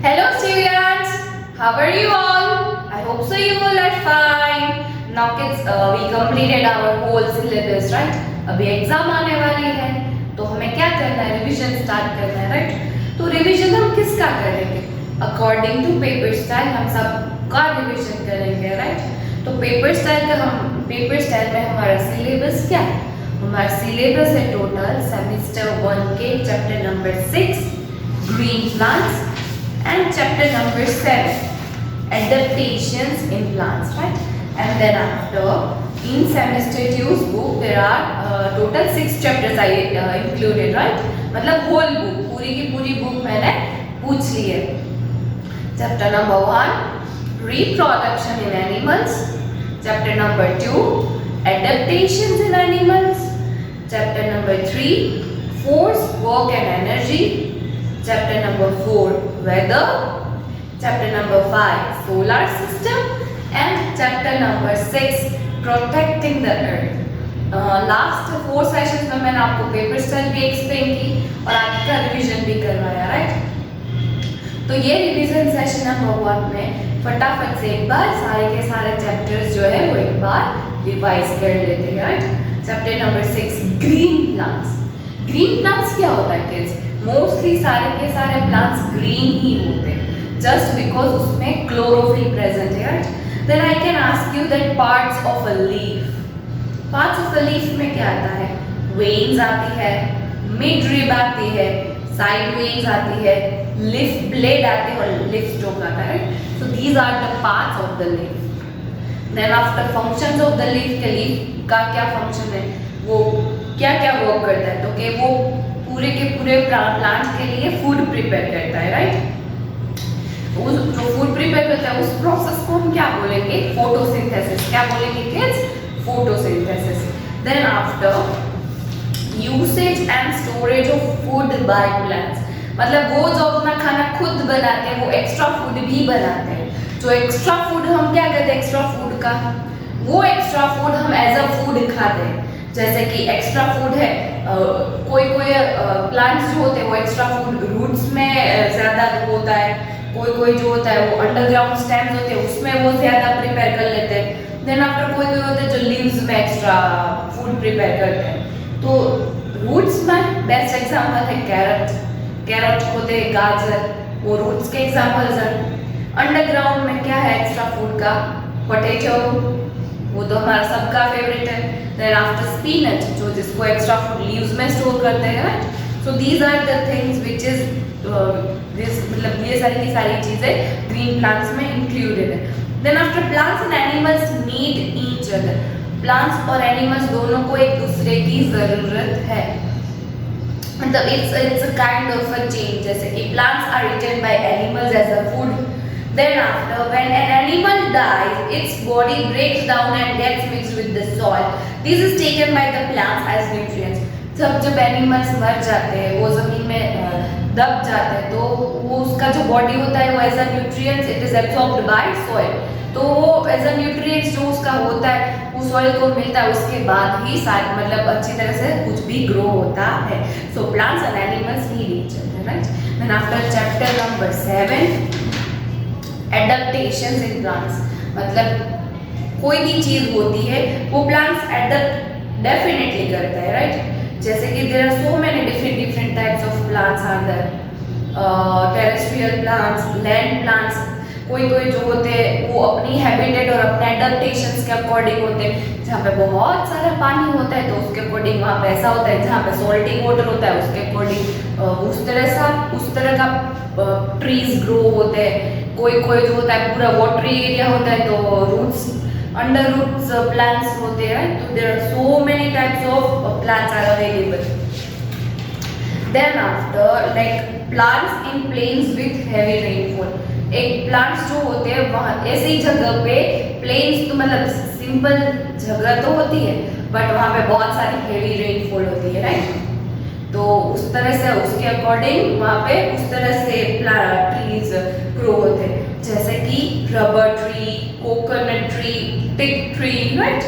Hello students, how are you all? I hope so you all are fine. Now kids, we completed our whole syllabus, right? अभी exam आने वाली है तो हमें क्या करना है, रिवीजन स्टार्ट करना है, राइट? तो रिवीजन हम किसका करेंगे? अकॉर्डिंग टू पेपर स्टाइल हम सब का रिवीजन करेंगे, राइट? तो पेपर स्टाइल में हमारा सिलेबस क्या है? हमारा सिलेबस है टोटल सेमेस्टर 1 के chapter number 6 green plants and chapter number 7 adaptations in plants, right? And then after in semester 2's book there are total 6 chapters I included, right? मतलब whole book पूरी की पूरी book मैंने पूछ ली है. Chapter number 1 reproduction in animals, chapter number 2 adaptations in animals, chapter number 3 force, work and energy, chapter number 4 weather, chapter number 5 solar system and chapter number 6 protecting the earth. Last 4 sessions में मैंने आपको paper style भी explain की और आपका revision भी करवाया, right? तो ये रिवीजन सेशन नंबर 1 में फटाफट से एक बार सारे के सारे चैप्टर्स जो है वो एक बार रिवाइज कर लेते हैं, right? Chapter number 6 green plants. Green plants क्या होता है किड्स? मोस्टली सारे के सारे प्लांट्स ग्रीन ही होते हैं जस्ट बिकॉज उसमें क्लोरोफिल प्रेजेंट है, right? Then I can ask you that parts of a leaf. Parts of a leaf में क्या आता है? वेन्स आती है, मिड रिब आती है, साइड वेन्स आती है, लीफ ब्लेड आते हैं और लीफ स्टोक आता है, right? So these are the parts of the leaf. Then after functions of the leaf के लीफ का क्या फंक्शन है, वो क्या क्या वर्क करता है? तो कि वो पूरे के पूरे प्लांट के लिए फूड प्रिपेयर करता है, राइट? उस जो फूड प्रिपेयर करता है उस प्रोसेस को हम क्या बोलेंगे? फोटोसिंथेसिस. क्या बोलेंगे kids? Photosynthesis. Then after usage and storage of food by plants, मतलब वो जो अपना खाना खुद बनाते हैं वो एक्स्ट्रा फूड भी बनाते हैं. जो एक्स्ट्रा फूड हम क्या कहते हैं? एक्स्ट्रा फूड का वो एक्स्ट्रा फूड हम एज अ फूड खाते हैं. जैसे कि एक्स्ट्रा फूड है, कोई प्लांट्स जो होते हैं वो एक्स्ट्रा फूड रूट्स में ज़्यादा होता है, कोई जो होता है वो अंडरग्राउंड स्टेम्स होते हैं उसमें वो ज़्यादा प्रिपेयर कर लेते हैं. देन आफ्टर कोई होते हैं जो लीव्स में एक्स्ट्रा फूड प्रिपेयर करते हैं. तो रूट्स में बेस्ट एग्जांपल है कैरेट होते हैं, गाजर, वो रूट्स के एग्जांपल्स हैं. अंडरग्राउंड में क्या है एक्स्ट्रा फूड का? पोटैटो, वो तो हमारा सबका फेवरेट है. देन आफ्टर स्पिनच, जो जिसको एक्स्ट्रा फूड लीव्स में स्टोर करते हैं, right? So these are the things which is this, मतलब ये सारी की सारी चीजें ग्रीन प्लांट्स में इंक्लूडेड है. Then after plants and animals need each other. Plants और एनिमल्स दोनों को एक दूसरे की जरूरत है, मतलब it's a kind of a chain. जैसे कि plants are eaten by animals as a food. Then after, when an animal dies, its body breaks down and gets mixed with the soil. This is taken by the plants as nutrients. जब animals मर जाते हैं, वो जमीन में दब जाते हैं, तो वो उसका जो बॉडी होता है वो as a nutrients it is absorbed by soil. तो वो एज अ न्यूट्रिएंट्स जो उसका होता है वो सॉइल को मिलता है, उसके बाद ही सारे मतलब अच्छी तरह से कुछ भी ग्रो होता है. So plants and animals need each other, right? Then after chapter number 7 adaptations in plants, मतलब कोई भी चीज होती है वो प्लांट्स एडेप्ट डेफिनेटली करता है, राइट? जैसे कि there are so many different types of plants are there. Terrestrial plants, land plants, कोई जो होते हैं वो अपनी हैबिटेट और अपने एडेप्टेशंस के अकॉर्डिंग होते हैं. जहाँ पे बहुत सारा पानी होता है तो उसके अकॉर्डिंग वहाँ पे ऐसा होता है, जहाँ पे सॉल्टी वाटर होता है उसके अकॉर्डिंग उस तरह का ट्रीज ग्रो होते हैं. कोई जो होता है पूरा वाटरी एरिया होता है तो रूट्स, अंडर रूट्स प्लांट्स होते हैं. तो there are so many types of plants are available. Then after like plants in plains with heavy rainfall. एक प्लांट्स जो होते हैं वहाँ ऐसी जगह पे, प्लेन्स तो मतलब सिंपल जगह तो होती है बट वहाँ पे बहुत सारी हैवी रेनफॉल होती है, राइट? तो उस तरह से उसके अकॉर्डिंग वहाँ पे उस तरह से ट्रीज ग्रो होते हैं. जैसे कि rubber tree, coconut tree, teak tree, right?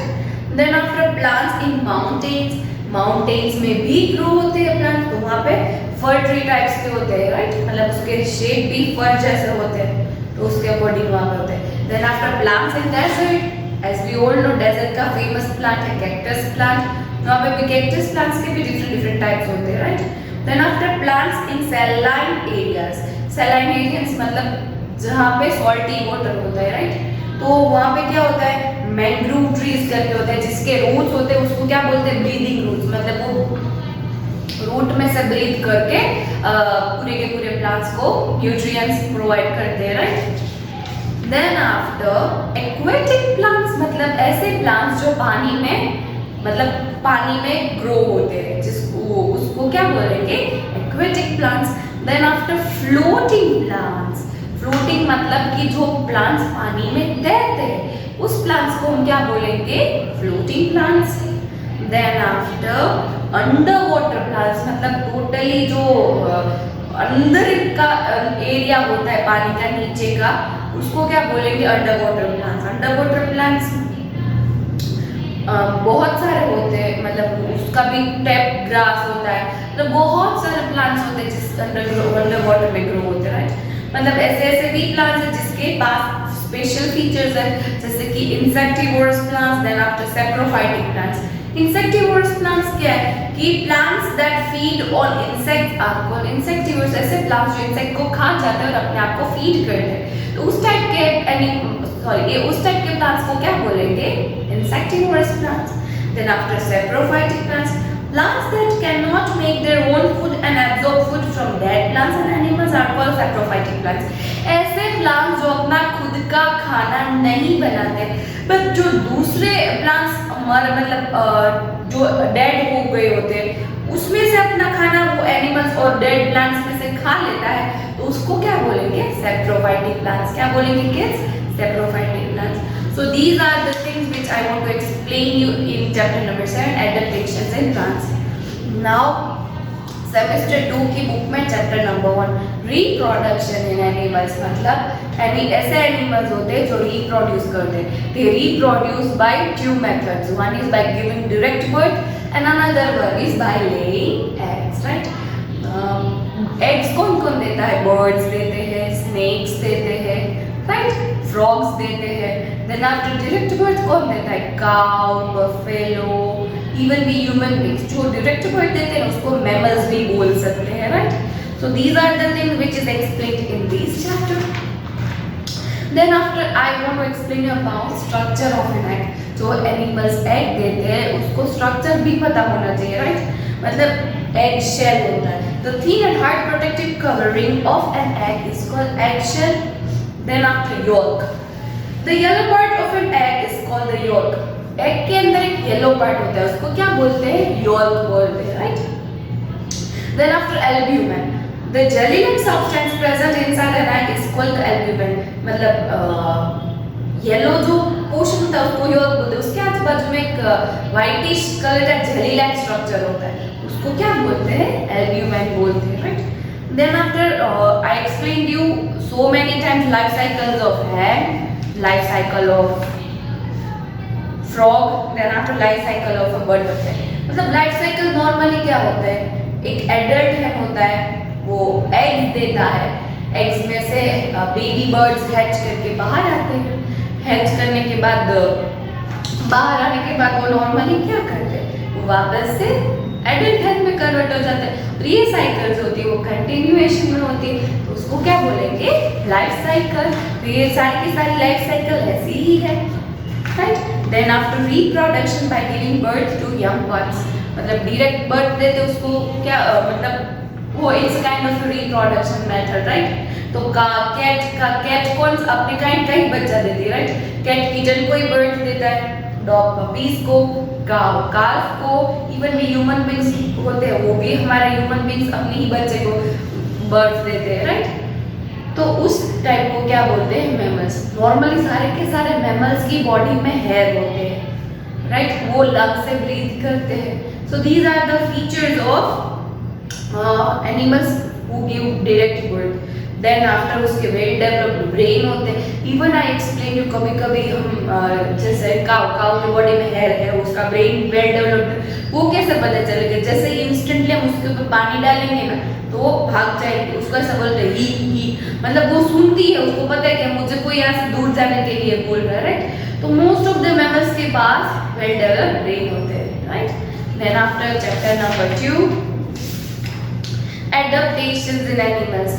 Then after plants in mountains, mountains में भी ग्रो होते हैं प्लांट्स, तो वहाँ पे फर ट्री टाइप्स के होते हैं, राइट, मतलब उसके शेप भी फर जैसे होते हैं, तो उसके अकॉर्डिंग वहाँ पे होते हैं। Then after plants in desert, as we all know desert का फेमस प्लांट है कैक्टस प्लांट, वहाँ पे भी कैक्टस प्लांट्स के भी डिफरेंट टाइप्स होते हैं, right. Then after plants in saline areas, saline areas मतलब जहाँ पे सॉल्टी वाटर होता है, राइट, तो वहाँ पे क्या होता है, मैंग्रोव ट्रीज करके होते हैं जिसके रूट्स होते हैं, उसको क्या बोलते हैं, ब्रीदिंग रूट्स, मतलब वो रूट में से ब्रीथ करके पूरे के पूरे प्लांट्स को न्यूट्रिएंट्स प्रोवाइड करते हैं, right. Then after aquatic plants, मतलब ऐसे प्लांट्स जो पानी में, मतलब पानी में ग्रो होते हैं, जिसको उसको क्या बोलेंगे, aquatic plants. Then after floating plants, floating मतलब कि जो प्लांट्स पानी में तैरते हैं, उस प्लांट्स को हम क्या बोलेंगे, floating plants. Then after under water plants, मतलब टोटली जो अंदर का एरिया होता है पानी का नीचे का, उसको क्या बोलेंगे, under water plants. Under water plants बहुत सारे होते हैं, मतलब उसका भी टैप ग्रास होता है, मतलब बहुत सारे प्लांट्स होते हैं जिस अंडर वाटर में ग्रो होते हैं, राइट। मतलब ऐसे ऐसे भी प्लांट्स हैं जिसके पास स्पेशल फीचर्स है, जैसे कि insectivorous plants, then after saprophytic plants. Insectivorous plants क्या है कि plants that feed on insects are called insectivorous, ऐसे प्लांट्स जो इंसेक्ट को खा जाते हैं और अपने आप को फीड करते हैं, तो उस टाइप के उस टाइप के प्लांट्स को क्या बोलेंगे, insectivorous plants. Then after saprophytic plants, plants that cannot make their own food and absorb food from dead plants and animals are called saprophytic plants। ऐसे प्लांट्स जो अपना खुद का खाना नहीं बनाते, बट जो दूसरे प्लांट्स हमारे मतलब जो डेड हो गए होते हैं उसमें से अपना खाना वो एनिमल्स और डेड प्लांट्स में से खा लेता है, तो उसको क्या बोलेंगे, saprophytic plants। क्या बोलेंगे kids, saprophytic plants। So these are the things which I want to explain you in chapter number 7, adaptations in plants. Now semester 2 की बुक में chapter number 1 reproduction in animals, मतलब ऐसे एनिमल्स होते हैं जो reproduce करते हैं। They reproduce by two methods. One is by giving direct birth and another one is by laying eggs, right? Eggs कौन कौन देता है, birds देते हैं, snakes देते हैं, right? Frogs देते हैं। Then after direct birth कौन देता है, cow, buffalo, even we human beings जो direct birth देते हैं उसको mammals भी बोल सकते हैं, right? So these are the things which is explained in this chapter. Then after I want to explain about structure of an egg. जो animals egg देते हैं उसको structure भी पता होना चाहिए, right? मतलब egg shell होता है, the thin and hard protective covering of an egg is called egg shell. Then after yolk, the yellow part of an egg is called the yolk. Egg के अंदर एक yellow part होता है, उसको क्या बोलते हैं, yolk बोलते हैं, right? Then after albumen, the jelly-like substance present inside an egg is called albumen. मतलब yellow जो पोर्शन होता है उसको yolk बोलते हैं, उसके आजू बाजू में एक whitish कलर का jelly-like structure होता है, उसको क्या बोलते हैं, albumen बोलते हैं, right? Then after I explained you so many times life cycles of egg, life cycle of frog, then after life cycle of a butterfly। मतलब लाइफ साइकिल नॉर्मली क्या होता है, एक एडल्ट है होता है, वो एग्स देता है, एग्स में से बेबी बर्ड्स हैच करके बाहर आते हैं, हैच करने के बाद बाहर आने के बाद वो नॉर्मली क्या करते हैं, वो वापस से एडल्ट हेल्थ में कन्वर्ट हो जाते हैं। तो ये साइकिल्स होती है वो कंटिन्यूएशन में होती है, तो उसको क्या बोलेंगे, लाइफ साइकिल। तो ये सारी की सारी लाइफ साइकिल ऐसी ही है, right. Then after reproduction by giving birth to young ones, मतलब डायरेक्ट बर्थ देते उसको क्या मतलब वो it's kind of reproduction method, right. तो कैट कौन अपने काइंड का ही बच्चा देती है, राइट। कैट किटन को ही बर्थ देता है, डॉग पपीज को, काउ काल्फ को, इवन भी ह्यूमन बींग्स होते हैं वो भी हमारे ह्यूमन बींग्स अपने ही बच्चे को बर्थ देते हैं, राइट। तो उस टाइप को क्या बोलते हैं, मैमल्स। नॉर्मली सारे के सारे मैमल्स की बॉडी में हेयर होते हैं, राइट, वो लंग से ब्रीथ करते हैं। So these are the features of animals who give direct birth. Then after उसके वेल डेवलप्ड ब्रेन होते हैं, इवन आई एक्सप्लेन यू, कभी कभी हम जैसे काऊ की बॉडी में हेयर है, उसका ब्रेन वेल डेवलप्ड, वो कैसे पता चलेगा? जैसे इंस्टेंटली हम उसके ऊपर पानी डालेंगे ना तो वो भाग जाएगी, उसको ऐसा बोलते हैं ही, मतलब वो सुनती है, उसको पता है कि मुझे कोई यहाँ से दूर जाने के लिए बोल रहा है, राइट? तो मोस्ट ऑफ द मैमल्स के पास वेल डेवलप्ड ब्रेन होते हैं, right? Then after chapter number 2, adaptations in animals.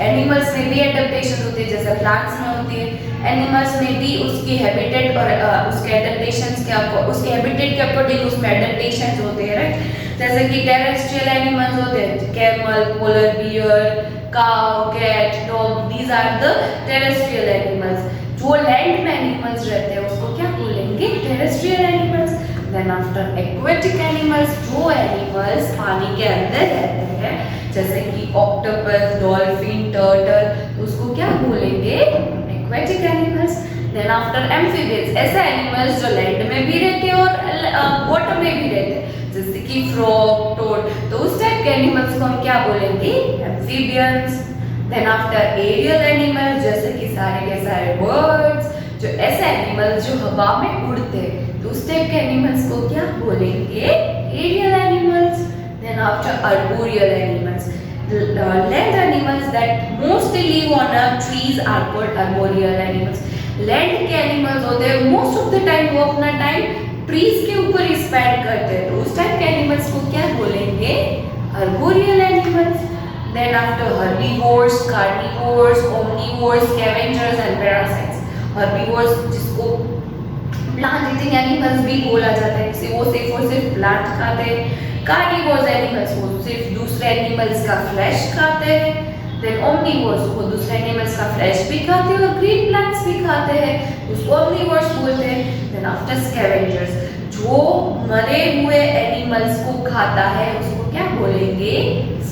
Animals में भी एडेप्टेशन होती है जैसे प्लांट्स में होती है, एनिमल्स में भी उसकी हैबिटेट और उसके एडेप्टेशंस के उसके हैबिटेट के अकॉर्डिंग उसमें एडेप्टेशंस होते हैं, राइट? जैसे कि टेरेस्ट्रियल एनिमल्स होते हैं, camel, polar bear, cow, cat, dog, these are the terrestrial animals. जो लैंड में एनिमल्स रहते हैं उसको क्या बोलेंगे? Terrestrial animals. Then after aquatic animals, जो एनिमल्स पानी के अंदर रहते हैं जैसे कि ऑक्टोपस, डॉल्फिन, टर्टल, उसको क्या बोलेंगे? Aquatic animals. Then after amphibians, ऐसे एनिमल्स जो लैंड में भी रहते हैं और वाटर में भी रहते हैं जैसे कि फ्रॉग, टोड, तो उस टाइप के एनिमल्स को हम क्या बोलेंगे? Amphibians. Then after aerial animals, जैसे कि सारे के सारे बर्ड्स, जो ऐसे एनिमल्स जो हवा में उड़ते हैं, तो उस टाइप के एनिमल्स को क्या बोलेंगे? Aerial animals. Then after arboreal animals, land animals that mostly live on trees are called arboreal animals. Land के animals होते हैं most of the time वो अपना time trees के ऊपर ही spend करते हैं, तो उस टाइप के animals को क्या बोलेंगे? arboreal animals. Then after herbivores, carnivores, omnivores, scavengers and parasites. Herbivores जिसको प्लांट ईटिंग एनिमल्स भी बोला जाता है, वो सिर्फ और सिर्फ प्लांट खाते हैं। कार्निवोर्स एनिमल्स वो सिर्फ दूसरे एनिमल्स का फ्लैश खाते हैं। देन ओमनिवोर्स वो दूसरे एनिमल्स का फ्लैश भी खाते हैं और ग्रीन प्लांट्स भी खाते हैं, उसको ओमनिवोर्स बोलते हैं। देन आफ्टर स्कैवेंजर्स, जो मरे हुए एनिमल्स को खाता है उसको क्या बोलेंगे?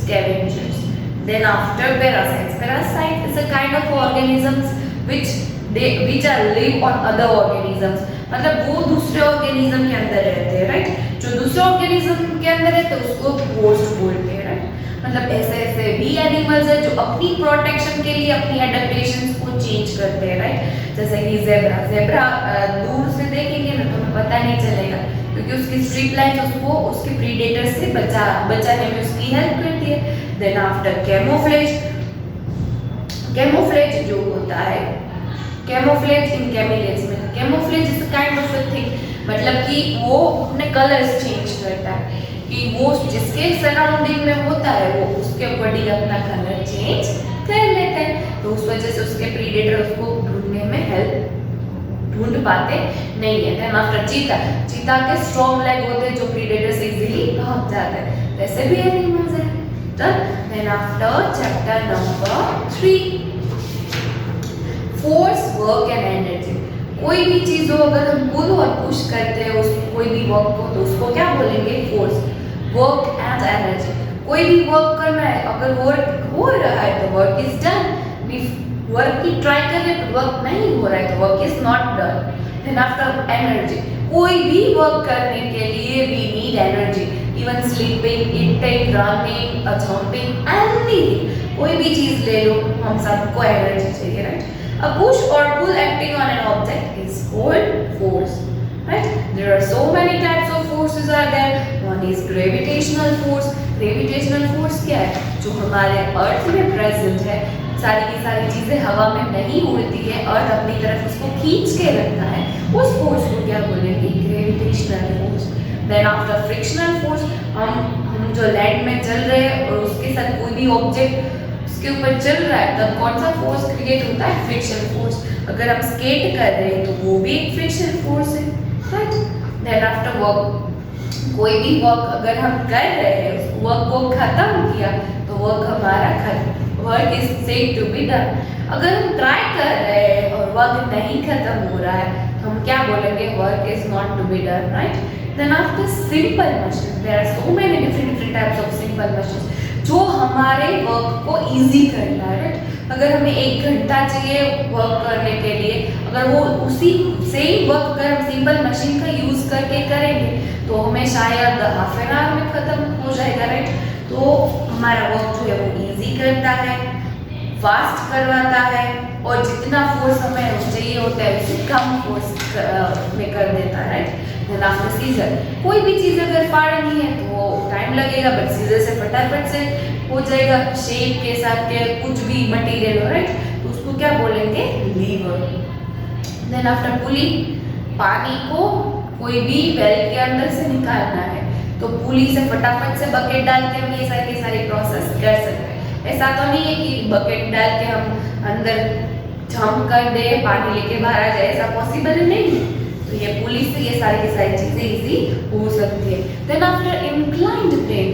Scavengers. Then after parasites, parasite is a kind of organisms which are live on other organisms, मतलब वो दूसरे ऑर्गेनिज्म के अंदर रहते हैं, राइट? जो दूसरे ऑर्गेनिज्म के अंदर रहते हैं उसको होस्ट बोलते हैं, राइट? मतलब ऐसे ऐसे भी एनिमल्स है जो अपनी प्रोटेक्शन के लिए अपनी एडेप्टेशंस को चेंज करते हैं, राइट? जैसे कि जेब्रा दूर से देखेंगे ना तो हमें पता नहीं चलेगा क्योंकि उसकी स्ट्रिप लाइन उसको उसके प्रीडेटर से बचाने में उसकी हेल्प करती है। देन आफ्टर कैमोफ्लेज, कैमोफ्लेज जो होता है, कैमोफ्लेज इन कैमेलियंस में, camouflage is a kind of a thing, मतलब कि वो अपने कलर्स चेंज करता है कि वो जिसके सराउंडिंग में होता है वो उसके अकॉर्डिंग अपना कलर चेंज कर लेता है, तो उस वजह से उसके प्रीडेटर उसको ढूंढने में हेल्प ढूंढ पाते नहीं है। देन आफ्टर चीता, चीता के स्ट्रॉन्ग लेग होते हैं जो प्रीडेटर से इजीली भाग जाते हैं, वैसे भी एनिमल्स हैं। Then after chapter number 3, force, work and energy. कोई भी चीज हो अगर हम पुल और पुश करते हैं उस कोई भी वर्क को तो उसको क्या बोलेंगे? Force, work and energy. कोई भी वर्क करना है, अगर वर्क हो रहा है तो वर्क इज डन, वर्क की ट्राई कर रहे हैं वर्क नहीं हो रहा है तो work is not done. Then after energy, कोई भी वर्क करने के लिए we need energy, even sleeping, eating, running, jumping, anything, कोई भी चीज ले लो हम सबको एनर्जी चाहिए, right? A push or pull acting on an object is called force, right? There are so many types of forces are there. One is gravitational force. Gravitational force क्या है? जो हमारे अर्थ में प्रेजेंट है, सारी की सारी चीजें हवा में नहीं उड़ती है, अर्थ अपनी तरफ उसको खींच के रखता है, उस फोर्स को क्या बोलेंगे? Gravitational force. Then after frictional force, हम जो लैंड में चल रहे हैं और उसके साथ कोई भी ऑब्जेक्ट के ऊपर चल रहा है तब कौन सा फोर्स क्रिएट होता है? Friction force. अगर हम स्केट कर रहे हैं तो वो भी एक फ्रिक्शन फोर्स है, राइट? देन आफ्टर वर्क, कोई भी वर्क अगर हम कर रहे हैं उस वर्क को खत्म किया तो वर्क हमारा खत्म, work is said to be done. अगर हम ट्राई कर रहे हैं और वर्क नहीं खत्म हो रहा है तो हम क्या बोलेंगे? Work is not to be done, right? Then after simple machine, there are so many different types of simple machine जो हमारे वर्क को इजी करता है, राइट? अगर हमें 1 घंटा चाहिए वर्क करने के लिए, अगर वो उसी सेम वर्क अगर हम सिंपल मशीन का यूज करके करेंगे तो हमें शायद हाफ एन आवर में खत्म हो जाएगा, राइट? तो हमारा वर्क जो है वो इजी करता है, फास्ट करवाता है, और जितना फोर्स हमें चाहिए होता है उससे कम फोर्स में कर देता है, राइट। देन आफ्टर सीजर, कोई भी चीज़ अगर फाड़नी है तो टाइम लगेगा, बट सीजर से फटाफट से हो जाएगा, शेप के साथ के कुछ भी मटेरियल, राइट, तो उसको क्या बोलेंगे, लीवर। देन आफ्टर पुली, पानी को कोई भी वेल के अंदर से निकालना है तो पुली से फटाफट से बकेट डाल के हम ये सारी प्रोसेस कर सकते हैं। ऐसा तो नहीं है कि बकेट डाल के हम अंदर जंप कर दे, पानी लेके बाहर आ जाए, ऐसा पॉसिबल नहीं है। तो ये पुली से ये सारी की सारी चीजें इजी हो सकती है। देन आफ्टर इंक्लाइंड प्लेन,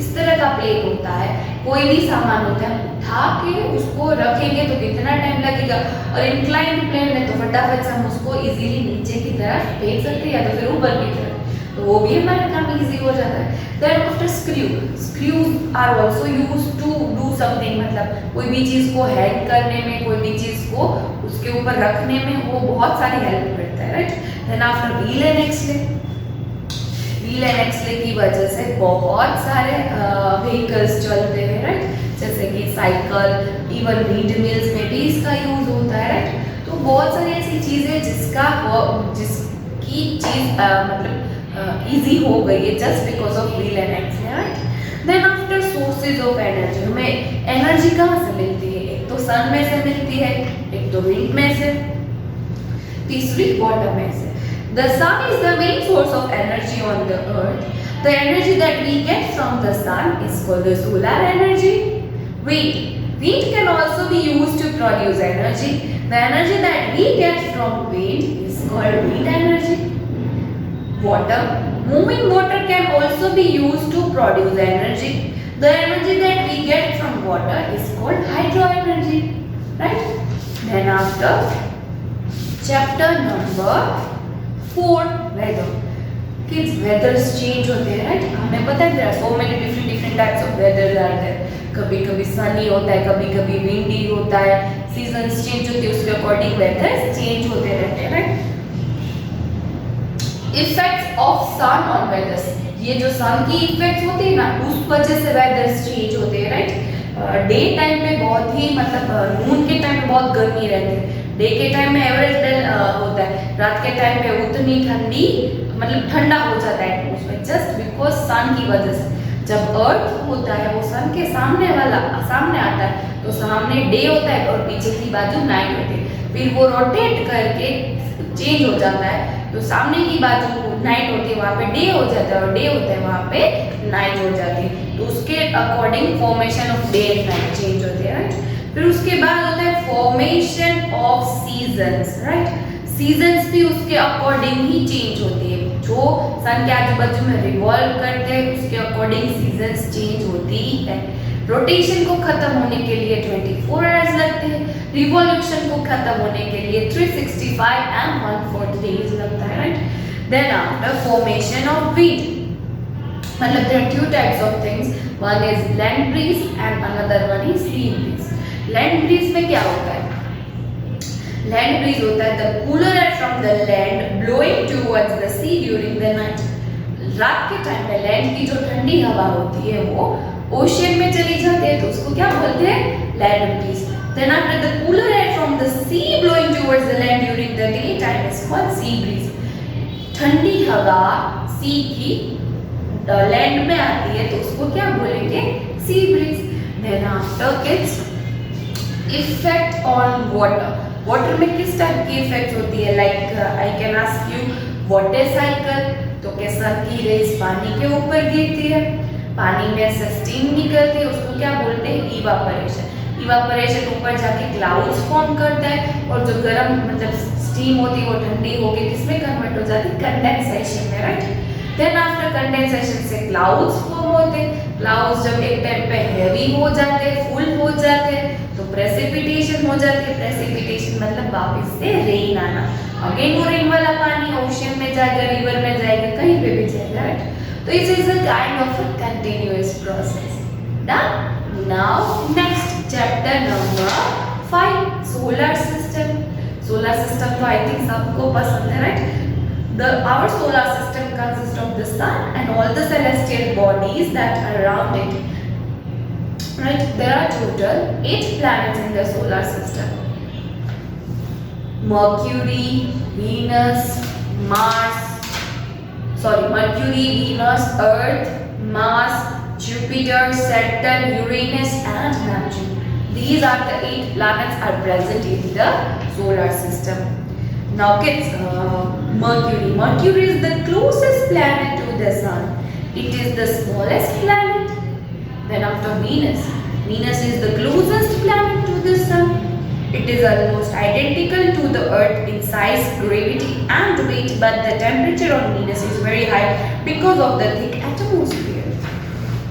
इस तरह का प्लेन होता है, कोई भी सामान होता है उठा के उसको रखेंगे तो कितना टाइम लगेगा, और इंक्लाइंड प्लेन में तो फटाफट से हम उसको इजीली नीचे की तरफ फेंक सकते हैं या तो फिर ऊपर की तरफ, तो वो भी हमारा काम इजी हो जाता है। Then after screw, screws are also used to do something, मतलब कोई भी चीज को हैंग करने में, कोई भी चीज को उसके ऊपर रखने में वो बहुत सारी हेल्प करता है, right. Then after wheel and axle, wheel and axle की वजह से बहुत सारे व्हीकल्स चलते हैं, राइट, जैसे कि साइकिल, इवन विंड मिल्स में भी इसका यूज होता है, राइट। तो बहुत सारी ऐसी चीजें जिसकी चीज मतलब इजी हो गई है just because of wheel and axle, right. Then after sources of energy, हमें एनर्जी कहाँ से मिलती है, एक तो सन में से मिलती है, एक तो विंड में से, तीसरी वाटर में से। The sun is the main source of energy on the earth. The energy that we get from the sun is called the solar energy. Wind. Wind can also be used to produce energy. The energy that we get from wind is called wind energy. Water. Moving water can also be used to produce energy. The energy that we get from water is called hydro energy. Right? Then after chapter number 4, weather. Kids, weathers change होते हैं, right? हमें पता है there are so many different types of weathers are there. कभी कभी sunny होता है, कभी कभी windy होता है, seasons change होते हैं, उसके according weathers change होते रहते हैं, right? Effects of sun on weathers. ये जो sun की effects होती है ना, उस वजह से weathers change होते हैं, right? डे टाइम में बहुत ही मतलब नून के टाइम में बहुत गर्मी रहती है, डे के टाइम में एवरेज होता है, रात के टाइम पे उतनी ठंडी मतलब ठंडा हो जाता है एटमॉस्फेयर जस्ट बिकॉज सन की वजह से। जब अर्थ होता है वो सन के सामने आता है तो सामने डे होता है और पीछे की बाजू नाइट होती है, फिर वो रोटेट करके चेंज हो जाता है, तो सामने की बाजू नाइट होती है वहाँ पे डे हो जाता है और डे होता है वहाँ पे नाइट हो जाती है, तो उसके according formation of day and night change होते हैं, राइट। फिर उसके बाद होता है formation of seasons, right. Seasons भी उसके अकॉर्डिंग ही चेंज होती है, जो सन के आजू बाजू में रिवॉल्व करते हैं उसके अकॉर्डिंग सीजन्स चेंज होती है। रोटेशन को खत्म होने के लिए 24 आवर्स लगते हैं, रिवॉल्यूशन को खत्म होने के लिए 365 and 1/4 days लगता है, right. Then after formation of wind, मतलब there are two types of things, one is land breeze and another one is sea breeze. Land breeze में क्या होता है, लैंड ब्रीज होता है the cooler air from the land blowing towards the sea during the night. रात के time में land की जो ठंडी हवा होती है वो ओशियन में चली जाती है तो उसको क्या बोलते हैं, land breeze. Then after the cooler air from the sea blowing towards the land during the day time is called sea breeze. ठंडी हवा सी की लैंड में आती है तो उसको क्या बोलेंगे, sea breeze. Then after kids effect on water, water में किस टाइप की इफेक्ट होती है, like I can ask you water cycle, तो कैसा की रेस पानी के ऊपर गिरती है, पानी में से स्टीम निकलती है उसको क्या बोलते हैं, इवापोरेशन। इवापोरेशन ऊपर जाके क्लाउड्स फॉर्म करता है और जो गर्म मतलब स्टीम होती है वो ठंडी होके किसमें कन्वर्ट हो जाती है, कंडेंसेशन में, राइट। देन आफ्टर कंडेंसेशन से क्लाउड्स फॉर्म होते हैं, क्लाउड्स जब एक टाइम पे हैवी हो जाते हैं, फुल हो जाते हैं तो प्रेसिपिटेशन हो जाती है, प्रेसिपिटेशन मतलब वापस से रेन आना, अगेन वो रेन वाला पानी ओशियन में जाएगा, रिवर में जाएगा, कहीं पे भी जाएगा, राइट। तो it is a kind of a continuous process. Done. Now next chapter number 5, solar system. Solar system तो आई थिंक सबको पसंद है, right. Our solar system consists of the sun and all the celestial bodies that are around it. Right? There are total 8 planets in the solar system. Mercury, Venus, Earth, Mars, Jupiter, Saturn, Uranus and Neptune. These are the 8 planets are present in the solar system. Now kids, Mercury. Mercury is the closest planet to the sun. It is the smallest planet. Then after Venus. Venus is the closest planet to the sun. It is almost identical to the Earth in size, gravity and weight, but the temperature on Venus is very high because of the thick atmosphere.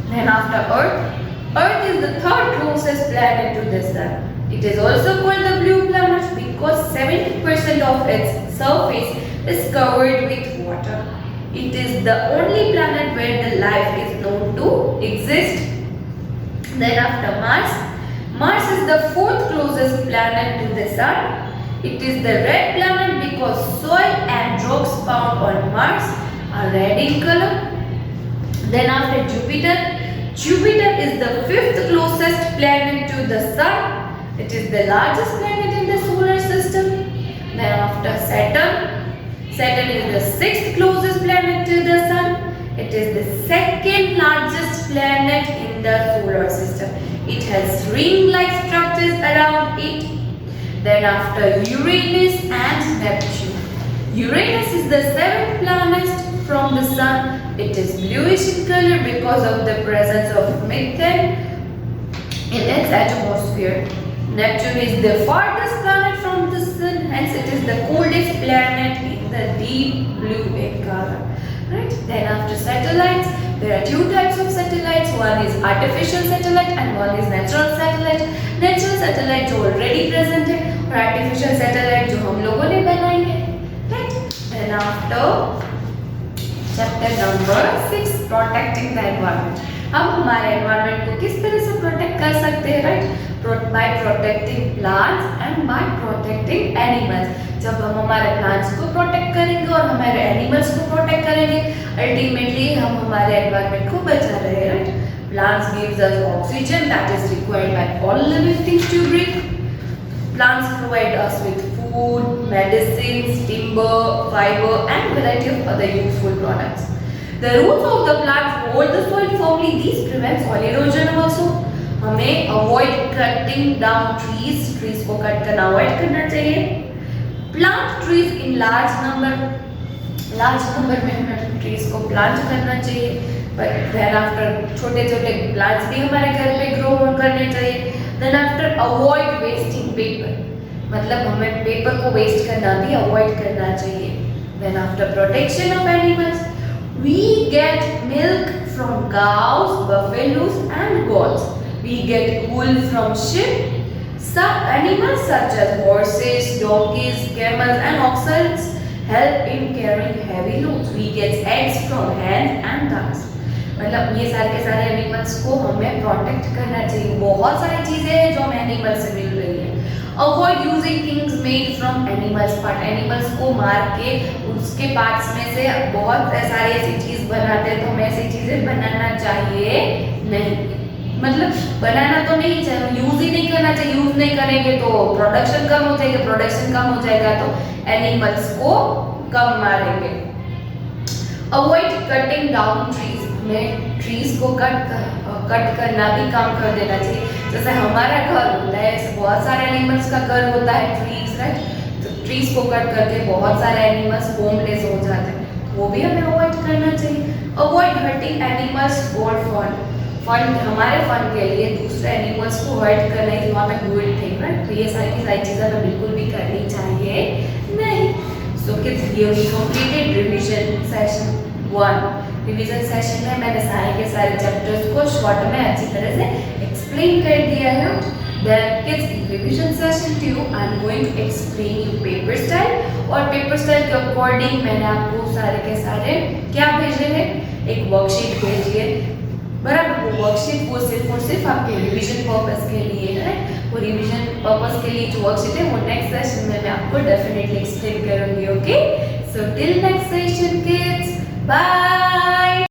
Then after Earth. Earth is the third closest planet to the sun. It is also called the blue planet because 70% of its surface is covered with water. It is the only planet where the life is known to exist. Then after Mars. Mars is the fourth closest planet to the sun. It is the red planet because soil and rocks found on Mars are red in color. Then after Jupiter. Jupiter is the fifth closest planet to the sun. It is the largest planet in the solar system. Then after Saturn. Saturn is the sixth closest planet to the sun. It is the second largest planet in the solar system. It has ring-like structures around it. Then after Uranus and Neptune. Uranus is the seventh planet from the sun. It is bluish in color because of the presence of methane in its atmosphere. Neptune is the farthest planet from the sun, hence it is the coldest planet in the deep blue in color. Right? Then after satellites, there are two types of satellites. One is artificial satellite and one is natural satellite. Natural satellite जो already present है और artificial satellite जो हम लोगों ने बनाई है. Right? Then after chapter number 6 protecting the environment. हम हमारे एनवायरनमेंट को किस तरह से प्रोटेक्ट कर सकते हैं, right? By protecting plants and by protecting animals. जब हम हमारे प्लांट्स को प्रोटेक्ट करेंगे और हमारे एनिमल्स को प्रोटेक्ट करेंगे, अल्टीमेटली हम हमारे एनवायरनमेंट को बचा रहे हैं, right? Plants gives us oxygen that is required by all living things to breathe. Plants provide us with food, medicines, timber, fiber and variety of other useful products. The roots of the plants hold the soil firmly. These prevent soil erosion also. हमें avoid cutting down trees. Trees को cut करना avoid करना चाहिए. Plant trees in large number में हमें trees को plant करना चाहिए. But then after छोटे-छोटे plants भी हमारे घर पे grow करने चाहिए. Then after avoid wasting paper. मतलब हमें पेपर को वेस्ट करना भी अवॉइड करना चाहिए. Then after protection of animals, we get milk from cows, buffaloes and goats. We get wool from sheep. Some animals such as horses, donkeys, camels and oxen help in carrying heavy loads. We get eggs from hens and ducks. मतलब ये सारे के सारे animals को हमें protect करना चाहिए. बहुत सारी चीजें हैं जो हमें एनिमल से मिल रही है. Avoid using things made from animals part. Animals को मार के उसके पार्ट्स में से बहुत सारी ऐसी चीज बनाते हैं, तो हमें ऐसी चीजें बनाना चाहिए नहीं. मतलब बनाना तो नहीं चाहिए, यूज ही नहीं करना चाहिए. यूज नहीं करेंगे तो प्रोडक्शन कम हो जाएगा. प्रोडक्शन कम हो जाएगा तो एनिमल्स को कम मारेंगे. Avoid cutting down trees. में ट्रीज को कट करना भी कम कर देना चाहिए. जैसे हमारा घर होता है, बहुत सारे एनिमल्स का घर होता है ट्रीज, राइट? तो ट्रीज को कट करके बहुत सारे एनिमल्स होमलेस हो जाते हैं, वो भी हमें अवॉइड करना चाहिए. Avoid hurting animals for fun. हमारे फन के लिए दूसरे एनिमल्स को हर्ट करना is not a good thing, right? तो ये सारी चीज़ें हमें बिल्कुल भी करनी चाहिए नहीं. सो किड्स, ये we completed revision session 1. Revision session में मैंने सारे के सारे चैप्टर्स को शॉर्ट में अच्छी तरह से एक्सप्लेन कर दिया है. Then kids, in revision session 2 I am going to explain you paper style. और पेपर स्टाइल के अकॉर्डिंग मैंने आपको सारे के सारे क्या भेजे हैं, एक वर्कशीट भेजी है, बराबर? वो वर्कशीट वो सिर्फ और सिर्फ आपके रिवीजन पर्पस के लिए है. वो रिवीजन पर्पस के लिए जो वर्कशीट है वो नेक्स्ट सेशन में मैं आपको डेफिनेटली एक्सप्लेन करूँगी. Okay, so till next session kids, bye.